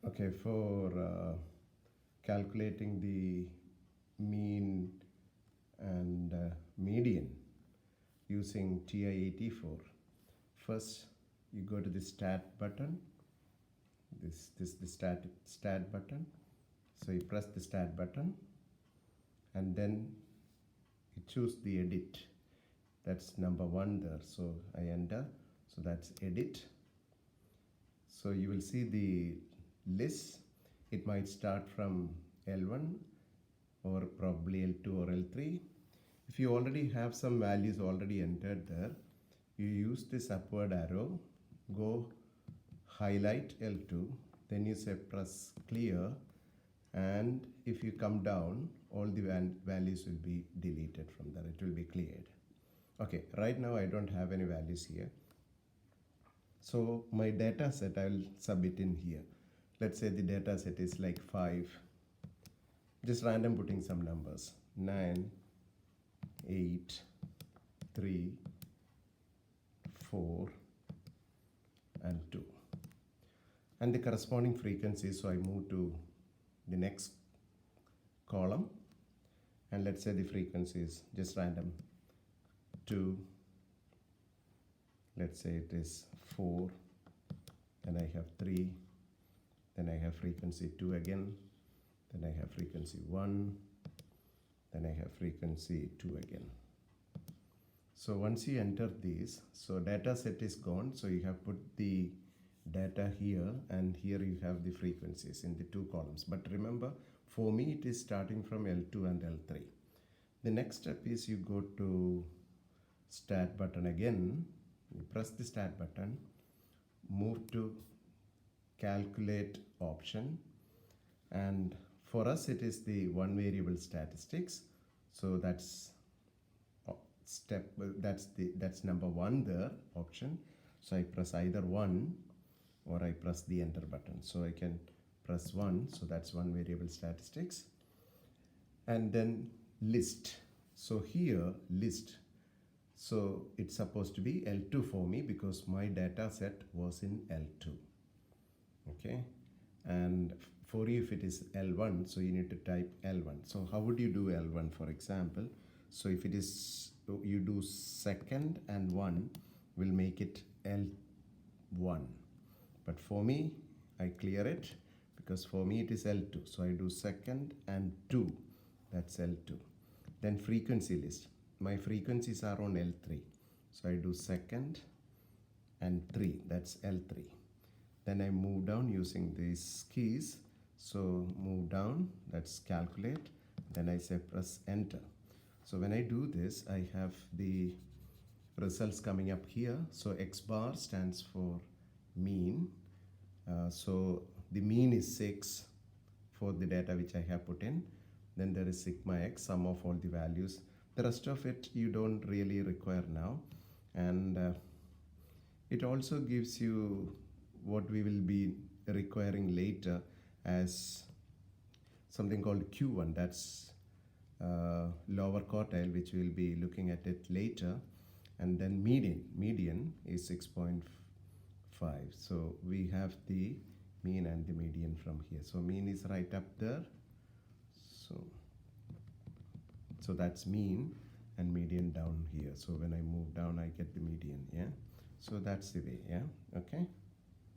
Okay, for calculating the mean and median using TI-84, first you go to the stat button, the stat button. So you press the stat button and then you choose the edit. That's number 1 there. So I enter. So that's edit. So you will see the list. It might start from L1 or probably L2 or L3. If you already have some values already entered there, you use this upward arrow, go highlight L2, then you say press clear, and if you come down, all the values will be deleted from there. It will be cleared. Okay, right now I don't have any values here. So my data set I will submit in here. Let's say the data set is like 5, just random putting some numbers, 9, 8, 3, 4 and 2. And the corresponding frequency, so I move to the next column and let's say the frequency is just random 2, let's say it is 4, then I have 3, then I have frequency 2 again, then I have frequency 1, then I have frequency 2 again. So once you enter these, so data set is gone, so you have put the data here and here you have the frequencies in the 2 columns. But remember, for me it is starting from L2 and L3. The next step is you go to stat button again, you press the stat button, move to calculate option, and for us it is the one variable statistics. So that's that's number 1 there, option. So I press either 1 or I press the enter button. So I can press 1, so that's one variable statistics, and then list. So here list, so it's supposed to be L2 for me because my data set was in L2. Okay, and for you if it is L1, so you need to type L1. So how would you do L1, for example? So if it is, you do second and 1 will make it L1, but for me I clear it because for me it is L2, so I do second and 2, that's L2. Then frequency list, my frequencies are on L3, so I do second and 3, that's L3. Then I move down using these keys, so move down, that's calculate, then I say press enter. So when I do this, I have the results coming up here. So X bar stands for mean. So the mean is 6 for the data which I have put in. Then there is sigma X, sum of all the values. The rest of it you don't really require now. And it also gives you what we will be requiring later as something called Q1, that's lower quartile, which we'll be looking at it later. And then median is 6.5. So we have the mean and the median from here. So mean is right up there. So that's mean, and median down here. So when I move down, I get the median. Yeah. So that's the way. Yeah. Okay.